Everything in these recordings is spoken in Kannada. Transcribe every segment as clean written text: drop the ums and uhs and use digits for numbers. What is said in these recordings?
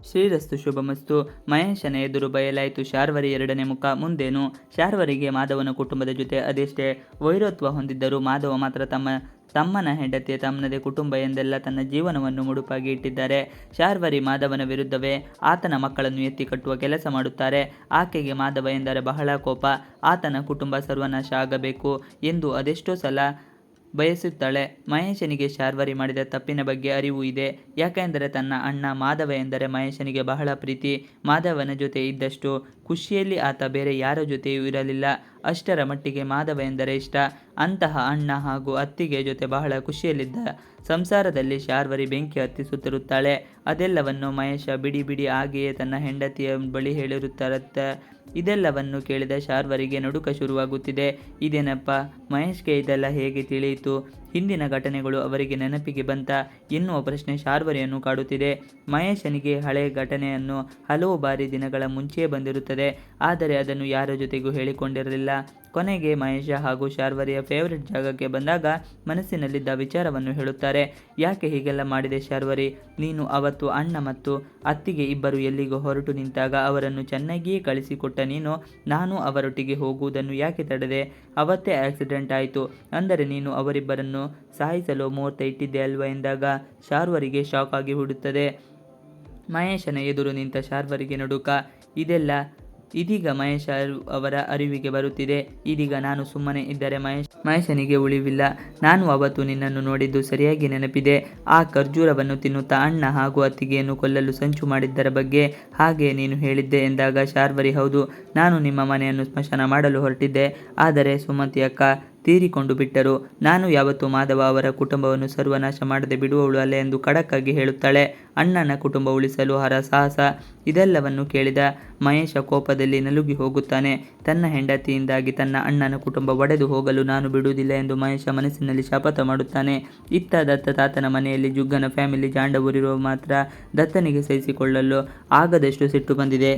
ಶ್ರೀರಸ್ತು ಶುಭಮಸ್ತು. ಮಹೇಶನ ಎದುರು ಬಯಲಾಯಿತು ಶಾರ್ವರಿ ಎರಡನೇ ಮುಖ. ಮುಂದೇನು? ಶಾರ್ವರಿಗೆ ಮಾಧವನ ಕುಟುಂಬದ ಜೊತೆ ಅದೆಷ್ಟೇ ವೈರತ್ವ ಹೊಂದಿದ್ದರೂ ಮಾಧವ ಮಾತ್ರ ತಮ್ಮನ ಹೆಂಡತಿ ತಮ್ಮನದೇ ಕುಟುಂಬ ಎಂದೆಲ್ಲ ತನ್ನ ಜೀವನವನ್ನು ಮುಡುಪಾಗಿ ಇಟ್ಟಿದ್ದಾರೆ. ಶಾರ್ವರಿ ಮಾಧವನ ವಿರುದ್ಧವೇ ಆತನ ಮಕ್ಕಳನ್ನು ಎತ್ತಿ ಕಟ್ಟುವ ಕೆಲಸ ಮಾಡುತ್ತಾರೆ. ಆಕೆಗೆ ಮಾಧವ ಎಂದರೆ ಬಹಳ ಕೋಪ. ಆತನ ಕುಟುಂಬ ಸರ್ವನಾಶ ಆಗಬೇಕು ಎಂದು ಅದೆಷ್ಟೋ ಸಲ ಬಯಸುತ್ತಾಳೆ. ಮಹೇಶನಿಗೆ ಶಾರ್ವರಿ ಮಾಡಿದ ತಪ್ಪಿನ ಬಗ್ಗೆ ಅರಿವು ಇದೆ. ಯಾಕೆಂದರೆ ತನ್ನ ಅಣ್ಣ ಮಾಧವ ಎಂದರೆ ಮಹೇಶನಿಗೆ ಬಹಳ ಪ್ರೀತಿ. ಮಾಧವನ ಜೊತೆ ಇದ್ದಷ್ಟು ಖುಷಿಯಲ್ಲಿ ಆತ ಬೇರೆ ಯಾರ ಜೊತೆಯೂ ಇರಲಿಲ್ಲ. ಅಷ್ಟರ ಮಟ್ಟಿಗೆ ಮಾಧವ ಎಂದರೆ ಇಷ್ಟ. ಅಂತಹ ಅಣ್ಣ ಹಾಗೂ ಅತ್ತಿಗೆ ಜೊತೆ ಬಹಳ ಖುಷಿಯಲ್ಲಿದ್ದ ಸಂಸಾರದಲ್ಲಿ ಶಾರ್ವರಿ ಬೆಂಕಿ ಹತ್ತಿಸುತ್ತಿರುತ್ತಾಳೆ. ಅದೆಲ್ಲವನ್ನು ಮಹೇಶ ಬಿಡಿ ಬಿಡಿ ಹಾಗೆಯೇ ತನ್ನ ಹೆಂಡತಿಯ ಬಳಿ ಹೇಳಿರುತ್ತಾರತ್ತ. ಇದೆಲ್ಲವನ್ನು ಕೇಳಿದ ಶಾರ್ವರಿಗೆ ನಡುಕ ಶುರುವಾಗುತ್ತಿದೆ. ಇದೇನಪ್ಪ, ಮಹೇಶ್ಗೆ ಇದೆಲ್ಲ ಹೇಗೆ ತಿಳಿಯಿತು? ಹಿಂದಿನ ಘಟನೆಗಳು ಅವರಿಗೆ ನೆನಪಿಗೆ ಬಂತ ಎನ್ನುವ ಪ್ರಶ್ನೆ ಶಾರ್ವರಿಯನ್ನು ಕಾಡುತ್ತಿದೆ. ಮಹೇಶನಿಗೆ ಹಳೆ ಘಟನೆಯನ್ನು ಹಲವು ಬಾರಿ ದಿನಗಳ ಮುಂಚೆಯೇ ಬಂದಿರುತ್ತದೆ. ಆದರೆ ಅದನ್ನು ಯಾರ ಜೊತೆಗೂ ಹೇಳಿಕೊಂಡಿರಲಿಲ್ಲ. ಕೊನೆಗೆ ಮಹೇಶ ಹಾಗೂ ಶಾರ್ವರಿಯ ಫೇವರೆಟ್ ಜಾಗಕ್ಕೆ ಬಂದಾಗ ಮನಸ್ಸಿನಲ್ಲಿದ್ದ ವಿಚಾರವನ್ನು ಹೇಳುತ್ತಾರೆ. ಯಾಕೆ ಹೀಗೆಲ್ಲ ಮಾಡಿದೆ ಶಾರ್ವರಿ? ನೀನು ಅವತ್ತು ಅಣ್ಣ ಮತ್ತು ಅತ್ತಿಗೆ ಇಬ್ಬರು ಎಲ್ಲಿಗೂ ಹೊರಟು ನಿಂತಾಗ ಅವರನ್ನು ಚೆನ್ನಾಗಿಯೇ ಕಳಿಸಿಕೊಟ್ಟ ನೀನು, ನಾನು ಅವರೊಟ್ಟಿಗೆ ಹೋಗುವುದನ್ನು ಯಾಕೆ ತಡೆದೆ? ಅವತ್ತೇ ಆಕ್ಸಿಡೆಂಟ್ ಆಯಿತು ಅಂದರೆ ನೀನು ಅವರಿಬ್ಬರನ್ನು ಸಾಯಿಸಲು ಮುಹೂರ್ತ ಇಟ್ಟಿದ್ದೆ ಅಲ್ವಾ ಎಂದಾಗ ಶಾರ್ವರಿಗೆ ಶಾಕ್ ಆಗಿ ಬಿಡುತ್ತದೆ. ಮಹೇಶನ ಎದುರು ನಿಂತ ಶಾರ್ವರಿಗೆ ನಡುಕ. ಇದೀಗ ಮಹೇಶ ಅವರ ಅರಿವಿಗೆ ಬರುತ್ತಿದೆ. ಇದೀಗ ನಾನು ಸುಮ್ಮನೆ ಇದ್ದರೆ ಮಹೇಶನಿಗೆ ಉಳಿವಿಲ್ಲ. ನಾನು ಅವತ್ತು ನಿನ್ನನ್ನು ನೋಡಿದ್ದು ಸರಿಯಾಗಿ ನೆನಪಿದೆ. ಆ ಖರ್ಜೂರವನ್ನು ತಿನ್ನುತ್ತಾ ಅಣ್ಣ ಹಾಗೂ ಅತ್ತಿಗೆಯನ್ನು ಕೊಲ್ಲಲು ಸಂಚು ಮಾಡಿದ್ದರ ಬಗ್ಗೆ ಹಾಗೆ ನೀನು ಹೇಳಿದ್ದೆ ಎಂದಾಗ ಶಾರ್ವರಿ, ಹೌದು, ನಾನು ನಿಮ್ಮ ಮನೆಯನ್ನು ಸ್ಮಶಾನ ಮಾಡಲು ಹೊರಟಿದ್ದೆ. ಆದರೆ ಸುಮತಿ ಅಕ್ಕ ತೀರಿಕೊಂಡು ಬಿಟ್ಟರು. ನಾನು ಯಾವತ್ತೂ ಮಾಧವ ಅವರ ಕುಟುಂಬವನ್ನು ಸರ್ವನಾಶ ಮಾಡದೆ ಬಿಡುವವಳು ಅಲ್ಲ ಎಂದು ಖಡಕ್ಕಾಗಿ ಹೇಳುತ್ತಾಳೆ. ಅಣ್ಣನ ಕುಟುಂಬ ಉಳಿಸಲು ಸಾಹಸ. ಇದೆಲ್ಲವನ್ನು ಕೇಳಿದ ಮಹೇಶ ಕೋಪದಲ್ಲಿ ನಲುಗಿ ಹೋಗುತ್ತಾನೆ. ತನ್ನ ಹೆಂಡತಿಯಿಂದಾಗಿ ತನ್ನ ಅಣ್ಣನ ಕುಟುಂಬ ಒಡೆದು ಹೋಗಲು ನಾನು ಬಿಡುವುದಿಲ್ಲ ಎಂದು ಮಹೇಶ ಮನಸ್ಸಿನಲ್ಲಿ ಶಪಥ ಮಾಡುತ್ತಾನೆ. ಇತ್ತ ದತ್ತ ತಾತನ ಮನೆಯಲ್ಲಿ ಜುಗ್ಗನ ಫ್ಯಾಮಿಲಿ ಜಾಂಡವರಿರುವ ಮಾತ್ರ ದತ್ತನಿಗೆ ಸಹಿಸಿಕೊಳ್ಳಲು ಆಗದಷ್ಟು ಸಿಟ್ಟು ಬಂದಿದೆ.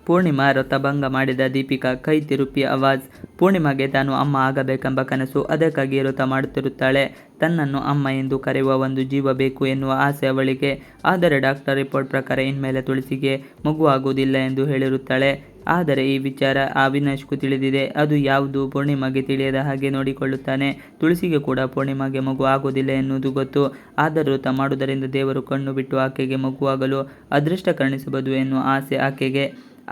ಪೂರ್ಣಿಮಾ ವ್ರತಭಂಗ ಮಾಡಿದ ದೀಪಿಕಾ ಕೈ ತಿರುಪಿ ಆವಾಜ್. ಪೂರ್ಣಿಮಾಗೆ ತಾನು ಅಮ್ಮ ಆಗಬೇಕೆಂಬ ಕನಸು. ಅದಕ್ಕಾಗಿ ವ್ರತ ಮಾಡುತ್ತಿರುತ್ತಾಳೆ. ತನ್ನನ್ನು ಅಮ್ಮ ಎಂದು ಕರೆಯುವ ಒಂದು ಜೀವ ಬೇಕು ಎನ್ನುವ ಆಸೆ ಅವಳಿಗೆ. ಆದರೆ ಡಾಕ್ಟರ್ ರಿಪೋರ್ಟ್ ಪ್ರಕಾರ ಇನ್ಮೇಲೆ ತುಳಸಿಗೆ ಮಗು ಆಗುವುದಿಲ್ಲ ಎಂದು ಹೇಳಿರುತ್ತಾಳೆ. ಆದರೆ ಈ ವಿಚಾರ ಅವಿನಾಶ್ಗೂ ತಿಳಿದಿದೆ. ಅದು ಯಾವುದು ಪೂರ್ಣಿಮಾಗೆ ತಿಳಿಯದ ಹಾಗೆ ನೋಡಿಕೊಳ್ಳುತ್ತಾನೆ. ತುಳಸಿಗೆ ಕೂಡ ಪೂರ್ಣಿಮಾಗೆ ಮಗು ಆಗುವುದಿಲ್ಲ ಎನ್ನುವುದು ಗೊತ್ತು. ಆದರೂ ವ್ರತ ಮಾಡುವುದರಿಂದ ದೇವರು ಕಣ್ಣು ಬಿಟ್ಟು ಆಕೆಗೆ ಮಗುವಾಗಲು ಅದೃಷ್ಟ ಕರುಣಿಸಬಹುದು ಎನ್ನುವ ಆಸೆ ಆಕೆಗೆ.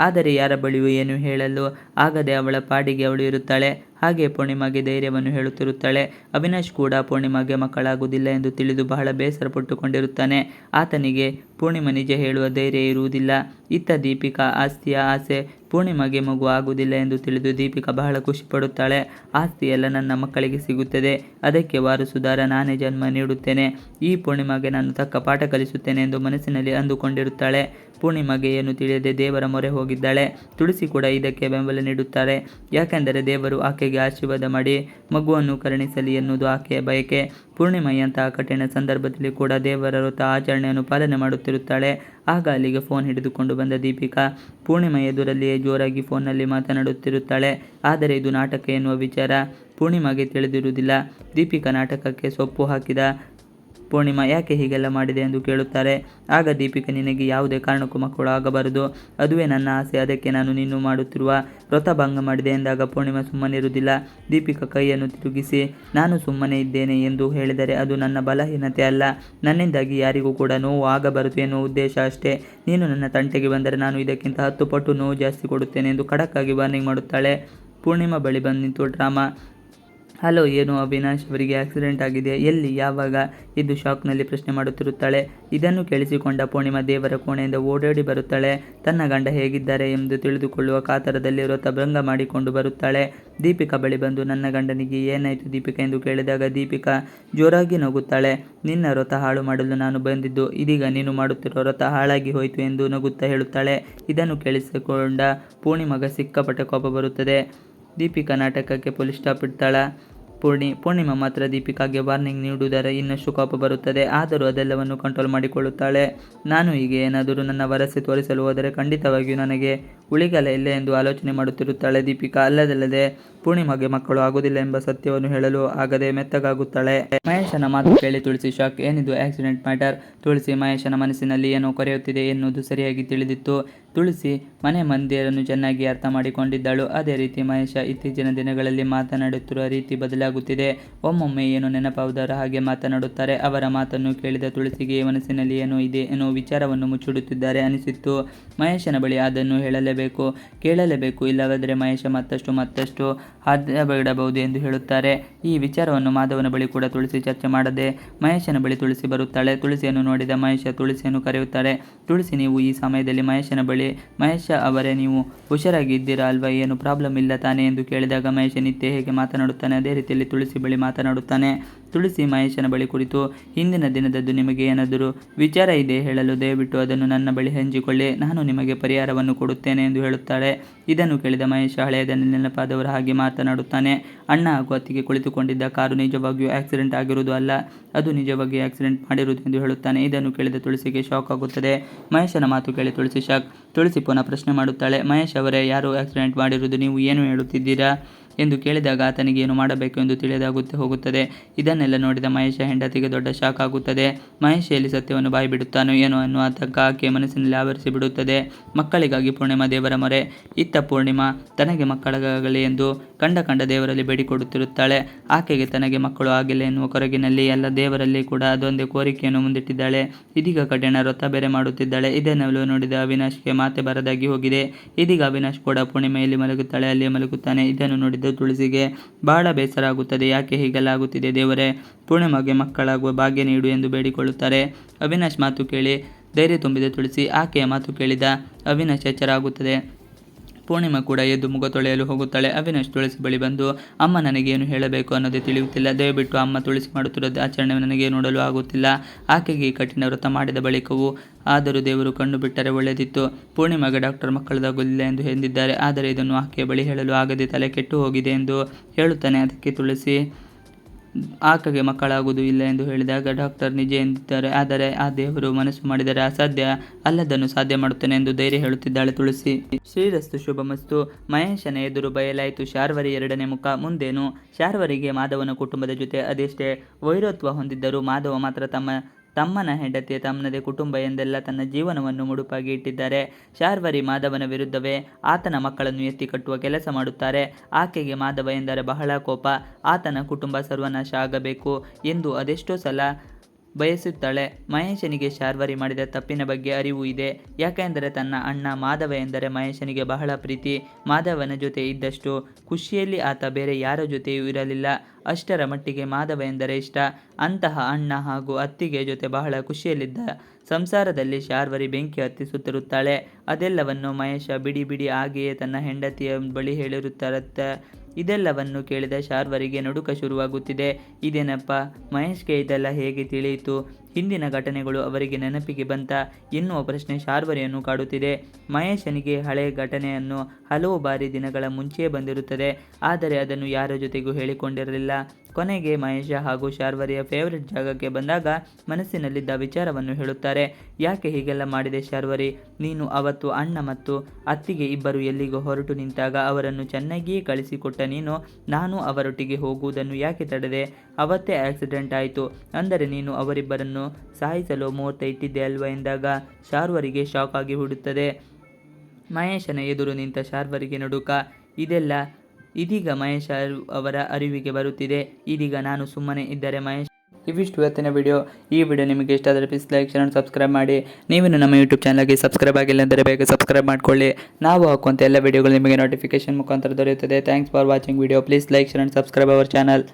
ಆದರೆ ಯಾರ ಬಳಿಯೂ ಏನು ಹೇಳಲು ಆಗದೆ ಅವಳ ಪಾಡಿಗೆ ಅವಳು ಇರುತ್ತಾಳೆ. ಹಾಗೆ ಪೂರ್ಣಿಮಾಗೆ ಧೈರ್ಯವನ್ನು ಹೇಳುತ್ತಿರುತ್ತಾಳೆ. ಅವಿನಾಶ್ ಕೂಡ ಪೂರ್ಣಿಮಾಗೆ ಮಕ್ಕಳಾಗುವುದಿಲ್ಲ ಎಂದು ತಿಳಿದು ಬಹಳ ಬೇಸರ ಪಟ್ಟುಕೊಂಡಿರುತ್ತಾನೆ. ಆತನಿಗೆ ಪೂರ್ಣಿಮಾ ನಿಜ ಹೇಳುವ ಧೈರ್ಯ ಇರುವುದಿಲ್ಲ. ಇತ್ತ ದೀಪಿಕಾ ಆಸ್ತಿಯ ಆಸೆ. ಪೂರ್ಣಿಮಾಗೆ ಮಗು ಆಗುವುದಿಲ್ಲ ಎಂದು ತಿಳಿದು ದೀಪಿಕಾ ಬಹಳ ಖುಷಿ ಪಡುತ್ತಾಳೆ. ಆಸ್ತಿ ಎಲ್ಲ ನನ್ನ ಮಕ್ಕಳಿಗೆ ಸಿಗುತ್ತದೆ. ಅದಕ್ಕೆ ವಾರಸುದಾರ ನಾನೇ ಜನ್ಮ ನೀಡುತ್ತೇನೆ. ಈ ಪೂರ್ಣಿಮಾಗೆ ನಾನು ತಕ್ಕ ಪಾಠ ಕಲಿಸುತ್ತೇನೆ ಎಂದು ಮನಸ್ಸಿನಲ್ಲಿ ಅಂದುಕೊಂಡಿರುತ್ತಾಳೆ. ಪೂರ್ಣಿಮಾಗೆ ಏನು ತಿಳಿಯದೆ ದೇವರ ಮೊರೆ ಹೋಗಿದ್ದಾಳೆ. ತುಳಸಿ ಕೂಡ ಇದಕ್ಕೆ ಬೆಂಬಲ ನೀಡುತ್ತಾರೆ. ಯಾಕೆಂದರೆ ದೇವರು ಆಕೆಗೆ ಆಶೀರ್ವಾದ ಮಾಡಿ ಮಗುವನ್ನು ಕರುಣಿಸಲಿ ಎನ್ನುವುದು ಆಕೆಯ ಬಯಕೆ. ಪೂರ್ಣಿಮೆಯಂತಹ ಕಠಿಣ ಸಂದರ್ಭದಲ್ಲಿ ಕೂಡ ದೇವರ ವ್ರತ ಆಚರಣೆಯನ್ನು ಪಾಲನೆ ಮಾಡುತ್ತಿರುತ್ತಾಳೆ. ಆಗ ಅಲ್ಲಿಗೆ ಫೋನ್ ಹಿಡಿದುಕೊಂಡು ಬಂದ ದೀಪಿಕಾ ಪೂರ್ಣಿಮಾ ಎದುರಲ್ಲಿಯೇ ಜೋರಾಗಿ ಫೋನ್ನಲ್ಲಿ ಮಾತನಾಡುತ್ತಿರುತ್ತಾಳೆ. ಆದರೆ ಇದು ನಾಟಕ ಎನ್ನುವ ವಿಚಾರ ಪೂರ್ಣಿಮಾಗೆ ತಿಳಿದಿರುವುದಿಲ್ಲ. ದೀಪಿಕಾ ನಾಟಕಕ್ಕೆ ಸೊಪ್ಪು ಹಾಕಿದ ಪೂರ್ಣಿಮಾ ಯಾಕೆ ಹೀಗೆಲ್ಲ ಮಾಡಿದೆ ಎಂದು ಕೇಳುತ್ತಾರೆ. ಆಗ ದೀಪಿಕಾ, ನಿನಗೆ ಯಾವುದೇ ಕಾರಣಕ್ಕೂ ಮಕ್ಕಳು ಆಗಬಾರದು, ಅದುವೇ ನನ್ನ ಆಸೆ. ಅದಕ್ಕೆ ನಾನು ನೀನು ಮಾಡುತ್ತಿರುವ ವ್ರತ ಭಂಗ ಮಾಡಿದೆ ಎಂದಾಗ ಪೂರ್ಣಿಮಾ ಸುಮ್ಮನಿರುವುದಿಲ್ಲ. ದೀಪಿಕಾ ಕೈಯನ್ನು ತಿರುಗಿಸಿ, ನಾನು ಸುಮ್ಮನೆ ಇದ್ದೇನೆ ಎಂದು ಹೇಳಿದರೆ ಅದು ನನ್ನ ಬಲಹೀನತೆ ಅಲ್ಲ. ನನ್ನಿಂದಾಗಿ ಯಾರಿಗೂ ಕೂಡ ನೋವು ಆಗಬಾರದು ಎನ್ನುವ ಉದ್ದೇಶ ಅಷ್ಟೇ. ನೀನು ನನ್ನ ತಂಟೆಗೆ ಬಂದರೆ ನಾನು ಇದಕ್ಕಿಂತ 10 ಪಟ್ಟು ನೋವು ಜಾಸ್ತಿ ಕೊಡುತ್ತೇನೆ ಎಂದು ಖಡಕ್ಕಾಗಿ ವಾರ್ನಿಂಗ್ ಮಾಡುತ್ತಾಳೆ. ಪೂರ್ಣಿಮಾ ಬಳಿ ಬಂದಿತ್ತು ಡ್ರಾಮಾ. ಹಲೋ, ಏನು ಅವಿನಾಶ್ ಅವರಿಗೆ ಆಕ್ಸಿಡೆಂಟ್ ಆಗಿದೆ, ಎಲ್ಲಿ, ಯಾವಾಗ ಎಂದು ಶಾಕ್ನಲ್ಲಿ ಪ್ರಶ್ನೆ ಮಾಡುತ್ತಿರುತ್ತಾಳೆ. ಇದನ್ನು ಕೇಳಿಸಿಕೊಂಡ ಪೂರ್ಣಿಮಾ ದೇವರ ಕೋಣೆಯಿಂದ ಓಡೋಡಿ ಬರುತ್ತಾಳೆ. ತನ್ನ ಗಂಡ ಹೇಗಿದ್ದಾರೆ ಎಂದು ತಿಳಿದುಕೊಳ್ಳುವ ಕಾತರದಲ್ಲಿ ವ್ರತ ಭಂಗ ಮಾಡಿಕೊಂಡು ಬರುತ್ತಾಳೆ. ದೀಪಿಕಾ ಬಳಿ ಬಂದು, ನನ್ನ ಗಂಡನಿಗೆ ಏನಾಯಿತು ದೀಪಿಕಾ ಎಂದು ಕೇಳಿದಾಗ ದೀಪಿಕಾ ಜೋರಾಗಿ ನಗುತ್ತಾಳೆ. ನಿನ್ನ ವ್ರತ ಹಾಳು ಮಾಡಲು ನಾನು ಬಂದಿದ್ದು, ಇದೀಗ ನೀನು ಮಾಡುತ್ತಿರುವ ವ್ರತ ಹಾಳಾಗಿ ಹೋಯಿತು ಎಂದು ನಗುತ್ತಾ ಹೇಳುತ್ತಾಳೆ. ಇದನ್ನು ಕೇಳಿಸಿಕೊಂಡ ಪೂರ್ಣಿಮಾಗೆ ಸಿಕ್ಕಾಪಟ್ಟೆ ಕೋಪ ಬರುತ್ತದೆ. ದೀಪಿಕಾ ನಾಟಕಕ್ಕೆ ಫುಲ್ ಸ್ಟಾಪ್ ಇಡ್ತಾಳ. ಪೂರ್ಣಿಮಾ ಮಾತ್ರ ದೀಪಿಕಾಗೆ ವಾರ್ನಿಂಗ್ ನೀಡುವುದರ ಇನ್ನಷ್ಟು ಕೋಪ ಬರುತ್ತದೆ. ಆದರೂ ಅದೆಲ್ಲವನ್ನು ಕಂಟ್ರೋಲ್ ಮಾಡಿಕೊಳ್ಳುತ್ತಾಳೆ. ನಾನು ಹೀಗೆ ಏನಾದರೂ ನನ್ನ ವರಸೆ ತೋರಿಸಲು ಹೋದರೆ ಖಂಡಿತವಾಗಿಯೂ ನನಗೆ ಉಳಿಗಾಲ ಇಲ್ಲ ಎಂದು ಆಲೋಚನೆ ಮಾಡುತ್ತಿರುತ್ತಾಳೆ ದೀಪಿಕಾ. ಅಲ್ಲದೆ ಪೂರ್ಣಿಮಾಗೆ ಮಕ್ಕಳು ಆಗುವುದಿಲ್ಲ ಎಂಬ ಸತ್ಯವನ್ನು ಹೇಳಲು ಆಗದೆ ಮೆತ್ತಗಾಗುತ್ತಾಳೆ. ಮಹೇಶನ ಮಾತು ಕೇಳಿ ತುಳಸಿ ಶಾಕ್. ಏನಿದು ಆಕ್ಸಿಡೆಂಟ್ ಮ್ಯಾಟರ್? ತುಳಸಿ ಮಹೇಶನ ಮನಸ್ಸಿನಲ್ಲಿ ಏನೋ ಕೊರೆಯುತ್ತಿದೆ ಎನ್ನುವುದು ಸರಿಯಾಗಿ ತಿಳಿದಿತ್ತು. ತುಳಸಿ ಮನೆ ಮಂದಿರನ್ನು ಚೆನ್ನಾಗಿ ಅರ್ಥ ಮಾಡಿಕೊಂಡಿದ್ದಳು. ಅದೇ ರೀತಿ ಮಹೇಶ ಇತ್ತೀಚಿನ ದಿನಗಳಲ್ಲಿ ಮಾತನಾಡುತ್ತಿರುವ ರೀತಿ ಬದಲಾಗುತ್ತಿದೆ. ಒಮ್ಮೊಮ್ಮೆ ಏನೋ ನೆನಪಾವುದರ ಹಾಗೆ ಮಾತನಾಡುತ್ತಾರೆ. ಅವರ ಮಾತನ್ನು ಕೇಳಿದ ತುಳಸಿಗೆ ಮನಸ್ಸಿನಲ್ಲಿ ಏನೋ ಇದೆ ಎನ್ನುವ ವಿಚಾರವನ್ನು ಮುಚ್ಚಿಡುತ್ತಿದ್ದಾರೆ ಅನಿಸಿತ್ತು. ಮಹೇಶನ ಬಳಿ ಅದನ್ನು ಹೇಳಲೇಬೇಕು, ಕೇಳಲೇಬೇಕು, ಇಲ್ಲವಾದರೆ ಮಹೇಶ ಮತ್ತಷ್ಟು ಬಿಡಬಹುದು ಎಂದು ಹೇಳುತ್ತಾರೆ. ಈ ವಿಚಾರವನ್ನು ಮಾಧವನ ಬಳಿ ಕೂಡ ತುಳಸಿ ಚರ್ಚೆ ಮಾಡದೆ ಮಹೇಶನ ಬಳಿ ತುಳಸಿ ಬರುತ್ತಾಳೆ. ತುಳಸಿಯನ್ನು ನೋಡಿದ ಮಹೇಶ ತುಳಸಿಯನ್ನು ಕರೆಯುತ್ತಾರೆ. ತುಳಸಿ, ನೀವು ಈ ಸಮಯದಲ್ಲಿ ಮಹೇಶನ ಬಳಿ, ಮಹೇಶ ಅವರೇ ನೀವು ಹುಷಾರಾಗಿ ಇದ್ದೀರಾ ಅಲ್ವಾ, ಏನು ಪ್ರಾಬ್ಲಮ್ ಇಲ್ಲ ತಾನೇ ಎಂದು ಕೇಳಿದಾಗ ಮಹೇಶ ನಿತ್ಯ ಹೇಗೆ ಮಾತನಾಡುತ್ತಾನೆ ಅದೇ ರೀತಿಯಲ್ಲಿ ತುಳಸಿ ಬಳಿ ಮಾತನಾಡುತ್ತಾನೆ. ತುಳಸಿ ಮಹೇಶನ ಬಳಿ ಕುರಿತು, ಹಿಂದಿನ ದಿನದದ್ದು ನಿಮಗೆ ಏನಾದರೂ ವಿಚಾರ ಇದೆ ಹೇಳಲು ದಯವಿಟ್ಟು ಅದನ್ನು ನನ್ನ ಬಳಿ ಹಂಚಿಕೊಳ್ಳಿ, ನಾನು ನಿಮಗೆ ಪರಿಹಾರವನ್ನು ಕೊಡುತ್ತೇನೆ ಎಂದು ಹೇಳುತ್ತಾಳೆ. ಇದನ್ನು ಕೇಳಿದ ಮಹೇಶ ಹಳೆಯದನ್ನು ನೆನಪಾದವರ ಹಾಗೆ ಮಾತನಾಡುತ್ತಾನೆ. ಅಣ್ಣ ಹಾಗೂ ಅತ್ತಿಗೆ ಕುಳಿತುಕೊಂಡಿದ್ದ ಕಾರು ನಿಜವಾಗಿಯೂ ಆಕ್ಸಿಡೆಂಟ್ ಆಗಿರುವುದು ಅಲ್ಲ, ಅದು ನಿಜವಾಗಿ ಆಕ್ಸಿಡೆಂಟ್ ಮಾಡಿರುವುದು ಎಂದು ಹೇಳುತ್ತಾನೆ. ಇದನ್ನು ಕೇಳಿದ ತುಳಸಿಗೆ ಶಾಕ್ ಆಗುತ್ತದೆ. ಮಹೇಶನ ಮಾತು ಕೇಳಿ ತುಳಸಿ ಶಾಕ್. ತುಳಸಿ ಪುನಃ ಪ್ರಶ್ನೆ ಮಾಡುತ್ತಾಳೆ, ಮಹೇಶ್ ಅವರೇ, ಯಾರು ಆಕ್ಸಿಡೆಂಟ್ ಮಾಡಿರುವುದು, ನೀವು ಏನು ಹೇಳುತ್ತಿದ್ದೀರಾ ಎಂದು ಕೇಳಿದಾಗ ಆತನಿಗೆ ಏನು ಮಾಡಬೇಕು ಎಂದು ತಿಳಿದಾಗುತ್ತೆ ಹೋಗುತ್ತದೆ. ಇದನ್ನೆಲ್ಲ ನೋಡಿದ ಮಹೇಶ ಹೆಂಡತಿಗೆ ದೊಡ್ಡ ಶಾಕ್ ಆಗುತ್ತದೆ. ಮಹೇಶ ಎಲ್ಲಿ ಸತ್ಯವನ್ನು ಬಾಯಿ ಬಿಡುತ್ತಾನೋ ಏನೋ ಅನ್ನೋ ಆತಂಕ ಆಕೆಯ ಮನಸ್ಸಿನಲ್ಲಿ ಆವರಿಸಿ ಬಿಡುತ್ತದೆ. ಮಕ್ಕಳಿಗಾಗಿ ಪೂರ್ಣಿಮಾ ದೇವರ ಮೊರೆ. ಇತ್ತ ಪೂರ್ಣಿಮಾ ತನಗೆ ಮಕ್ಕಳಾಗಲಿ ಎಂದು ಕಂಡ ದೇವರಲ್ಲಿ ಬೇಡಿಕೊಡುತ್ತಿರುತ್ತಾಳೆ. ಆಕೆಗೆ ತನಗೆ ಮಕ್ಕಳು ಆಗಿಲ್ಲ ಎನ್ನುವ ಕೊರಗಿನಲ್ಲಿ ಎಲ್ಲ ದೇವರಲ್ಲಿ ಕೂಡ ಅದೊಂದೇ ಕೋರಿಕೆಯನ್ನು ಮುಂದಿಟ್ಟಿದ್ದಾಳೆ. ಇದೀಗ ಕಠಿಣ ವ್ರತ ಬೇರೆ ಮಾಡುತ್ತಿದ್ದಾಳೆ. ಇದನ್ನೆಲ್ಲ ನೋಡಿದ ಅವಿನಾಶ್ಗೆ ಮಾತೆ ಬರದಾಗಿ ಹೋಗಿದೆ. ಇದೀಗ ಅವಿನಾಶ್ ಕೂಡ ಪೂರ್ಣಿಮೆಯಲ್ಲಿ ಮಲಗುತ್ತಾಳೆ, ಅಲ್ಲಿಯೇ ಮಲಗುತ್ತಾನೆ. ಇದನ್ನು ನೋಡಿದ ತುಳಸಿಗೆ ಬಹಳ ಬೇಸರ ಆಗುತ್ತದೆ. ಯಾಕೆ ಹೀಗೆಲ್ಲ ಆಗುತ್ತಿದೆ ದೇವರೇ, ಪೂರ್ಣಿಮಾಗೆ ಮಕ್ಕಳಾಗುವ ಭಾಗ್ಯ ನೀಡು ಎಂದು ಬೇಡಿಕೊಳ್ಳುತ್ತಾರೆ. ಅವಿನಾಶ್ ಮಾತು ಕೇಳಿ ಧೈರ್ಯ ತುಂಬಿದ ತುಳಸಿ. ಆಕೆಯ ಮಾತು ಕೇಳಿದ ಅವಿನಾಶ್ ಎಚ್ಚರ ಆಗುತ್ತದೆ. ಪೂರ್ಣಿಮಾ ಕೂಡ ಎದ್ದು ಮುಖ ತೊಳೆಯಲು ಹೋಗುತ್ತಾಳೆ. ಅವಿನಾಶ್ ತುಳಸಿ ಬಳಿ ಬಂದು, ಅಮ್ಮ ನನಗೇನು ಹೇಳಬೇಕು ಅನ್ನೋದೇ ತಿಳಿಯುತ್ತಿಲ್ಲ, ದಯವಿಟ್ಟು ಅಮ್ಮ ತುಳಸಿ ಮಾಡುತ್ತಿರೋದು ಆಚರಣೆ ನನಗೆ ನೋಡಲು ಆಗುತ್ತಿಲ್ಲ. ಆಕೆಗೆ ಈ ಕಠಿಣ ವ್ರತ ಮಾಡಿದ ಬಳಿಕವೂ ಆದರೂ ದೇವರು ಕಣ್ಣು ಬಿಟ್ಟರೆ ಒಳ್ಳೆಯದಿತ್ತು. ಪೂರ್ಣಿಮಾಗೆ ಡಾಕ್ಟರ್ ಮಕ್ಕಳದಾಗುವುದಿಲ್ಲ ಎಂದು ಎಂದಿದ್ದಾರೆ, ಆದರೆ ಇದನ್ನು ಆಕೆಯ ಬಳಿ ಹೇಳಲು ಆಗದೆ ತಲೆ ಕೆಟ್ಟು ಹೋಗಿದೆ ಎಂದು ಹೇಳುತ್ತಾನೆ. ಅದಕ್ಕೆ ತುಳಸಿ ಆಕೆಗೆ ಮಕ್ಕಳಾಗುವುದು ಇಲ್ಲ ಎಂದು ಹೇಳಿದಾಗ ಡಾಕ್ಟರ್ ನಿಜ ಎಂದಿದ್ದಾರೆ, ಆದರೆ ಆ ದೇವರು ಮನಸ್ಸು ಮಾಡಿದರೆ ಅಸಾಧ್ಯ ಅಲ್ಲದನ್ನು ಸಾಧ್ಯ ಮಾಡುತ್ತಾನೆ ಎಂದು ಧೈರ್ಯ ಹೇಳುತ್ತಿದ್ದಾಳೆ ತುಳಸಿ. ಶ್ರೀರಸ್ತು ಶುಭಮಸ್ತು. ಮಹೇಶನ ಎದುರು ಬಯಲಾಯಿತು ಶಾರ್ವರಿ ಎರಡನೇ ಮುಖ. ಮುಂದೇನು? ಶಾರ್ವರಿಗೆ ಮಾಧವನ ಕುಟುಂಬದ ಜೊತೆ ಅದೆಷ್ಟೇ ವೈರತ್ವ ಹೊಂದಿದ್ದರೂ ಮಾಧವ ಮಾತ್ರ ತಮ್ಮನ ಹೆಂಡತಿಯ ತಮ್ಮನದೇ ಕುಟುಂಬ ಎಂದೆಲ್ಲ ತನ್ನ ಜೀವನವನ್ನು ಮುಡುಪಾಗಿ ಇಟ್ಟಿದ್ದಾರೆ. ಶಾರ್ವರಿ ಮಾಧವನ ವಿರುದ್ಧವೇ ಆತನ ಮಕ್ಕಳನ್ನು ಎತ್ತಿ ಕಟ್ಟುವ ಕೆಲಸ ಮಾಡುತ್ತಾರೆ. ಆಕೆಗೆ ಮಾಧವ ಎಂದರೆ ಬಹಳ ಕೋಪ. ಆತನ ಕುಟುಂಬ ಸರ್ವನಾಶ ಆಗಬೇಕು ಎಂದು ಅದೆಷ್ಟೋ ಸಲ ಬಯಸುತ್ತಾಳೆ. ಮಹೇಶನಿಗೆ ಶಾರ್ವರಿ ಮಾಡಿದ ತಪ್ಪಿನ ಬಗ್ಗೆ ಅರಿವು ಇದೆ. ಯಾಕೆಂದರೆ ತನ್ನ ಅಣ್ಣ ಮಾಧವ ಎಂದರೆ ಮಹೇಶನಿಗೆ ಬಹಳ ಪ್ರೀತಿ. ಮಾಧವನ ಜೊತೆ ಇದ್ದಷ್ಟು ಖುಷಿಯಲ್ಲಿ ಆತ ಬೇರೆ ಯಾರ ಜೊತೆಯೂ ಇರಲಿಲ್ಲ. ಅಷ್ಟರ ಮಟ್ಟಿಗೆ ಮಾಧವ ಎಂದರೆ ಇಷ್ಟ. ಅಂತಹ ಅಣ್ಣ ಹಾಗೂ ಅತ್ತಿಗೆ ಜೊತೆ ಬಹಳ ಖುಷಿಯಲ್ಲಿದ್ದ ಸಂಸಾರದಲ್ಲಿ ಶಾರ್ವರಿ ಬೆಂಕಿ ಹತ್ತಿಸುತ್ತಿರುತ್ತಾಳೆ. ಅದೆಲ್ಲವನ್ನು ಮಹೇಶ ಬಿಡಿ ಹಾಗೆಯೇ ತನ್ನ ಹೆಂಡತಿಯ ಬಳಿ ಹೇಳಿರುತ್ತಾರತ್ತೆ. ಇದೆಲ್ಲವನ್ನು ಕೇಳಿದ ಶಾರ್ವರಿಗೆ ನಡುಕ ಶುರುವಾಗುತ್ತಿದೆ. ಇದೇನಪ್ಪ, ಮಹೇಶ್ಗೆ ಇದೆಲ್ಲ ಹೇಗೆ ತಿಳಿಯಿತು? ಹಿಂದಿನ ಘಟನೆಗಳು ಅವರಿಗೆ ನೆನಪಿಗೆ ಬಂತ ಎನ್ನುವ ಪ್ರಶ್ನೆ ಶಾರ್ವರಿಯನ್ನು ಕಾಡುತ್ತಿದೆ. ಮಹೇಶನಿಗೆ ಹಳೆಯ ಘಟನೆಯನ್ನು ಹಲವು ಬಾರಿ ದಿನಗಳ ಮುಂಚೆಯೇ ಬಂದಿರುತ್ತದೆ, ಆದರೆ ಅದನ್ನು ಯಾರ ಜೊತೆಗೂ ಹೇಳಿಕೊಂಡಿರಲಿಲ್ಲ. ಕೊನೆಗೆ ಮಹೇಶ ಹಾಗೂ ಶಾರ್ವರಿಯ ಫೇವರಿಟ್ ಜಾಗಕ್ಕೆ ಬಂದಾಗ ಮನಸ್ಸಿನಲ್ಲಿದ್ದ ವಿಚಾರವನ್ನು ಹೇಳುತ್ತಾರೆ. ಯಾಕೆ ಹೀಗೆಲ್ಲ ಮಾಡಿದೆ ಶಾರ್ವರಿ? ನೀನು ಅವತ್ತು ಅಣ್ಣ ಮತ್ತು ಅತ್ತಿಗೆ ಇಬ್ಬರು ಎಲ್ಲಿಗೋ ಹೊರಟು ನಿಂತಾಗ ಅವರನ್ನು ಚೆನ್ನಾಗಿಯೇ ಕಳಿಸಿಕೊಟ್ಟ ನೀನು, ನಾನು ಅವರೊಟ್ಟಿಗೆ ಹೋಗುವುದನ್ನು ಯಾಕೆ ತಡೆದೆ? ಅವತ್ತೇ ಆಕ್ಸಿಡೆಂಟ್ ಆಯಿತು ಅಂದರೆ ನೀನು ಅವರಿಬ್ಬರನ್ನು ಸಾಯಿಸಲು ಮುಹೂರ್ತ ಇಟ್ಟಿದ್ದೆ ಅಲ್ವಾ ಎಂದಾಗ ಶಾರ್ವರಿಗೆ ಶಾಕ್ ಆಗಿ ಬಿಡುತ್ತದೆ. ಮಹೇಶನ ಎದುರು ನಿಂತ ಶಾರ್ವರಿಗೆ ನಡುಕ. ಇದೀಗ ಮಹೇಶ ಅವರ ಅರಿವಿಗೆ ಬರುತ್ತಿದೆ. ಇದೀಗ ನಾನು ಸುಮ್ಮನೆ ಇದ್ದರೆ ಮಹೇಶ್. ಇವಿಷ್ಟು ಇವತ್ತಿನ ವಿಡಿಯೋ. ಈ ವಿಡಿಯೋ ನಿಮಗೆ ಇಷ್ಟ ಆದರೆ ಪ್ಲೀಸ್ ಲೈಕ್, ಶೇರ್, ಸಬ್ಸ್ಕ್ರೈಬ್ ಮಾಡಿ. ನೀವೇನು ನಮ್ಮ ಯೂಟ್ಯೂಬ್ ಚಾನಲ್ಗೆ ಸಬ್ಸ್ಕ್ರೈಬ್ ಆಗಿಲ್ಲ ಅಂದರೆ ಬೇಗ ಸಬ್ಸ್ಕ್ರೈಬ್ ಮಾಡ್ಕೊಳ್ಳಿ. ನಾವು ಹಾಕುವಂಥ ಎಲ್ಲ ವಿಡಿಯೋಗಳು ನಿಮಗೆ ನೋಟಿಫಿಕೇಶನ್ ಮುಖಾಂತರ ದೊರೆಯುತ್ತದೆ. Thanks for watching video. Please like, share, subscribe our channel.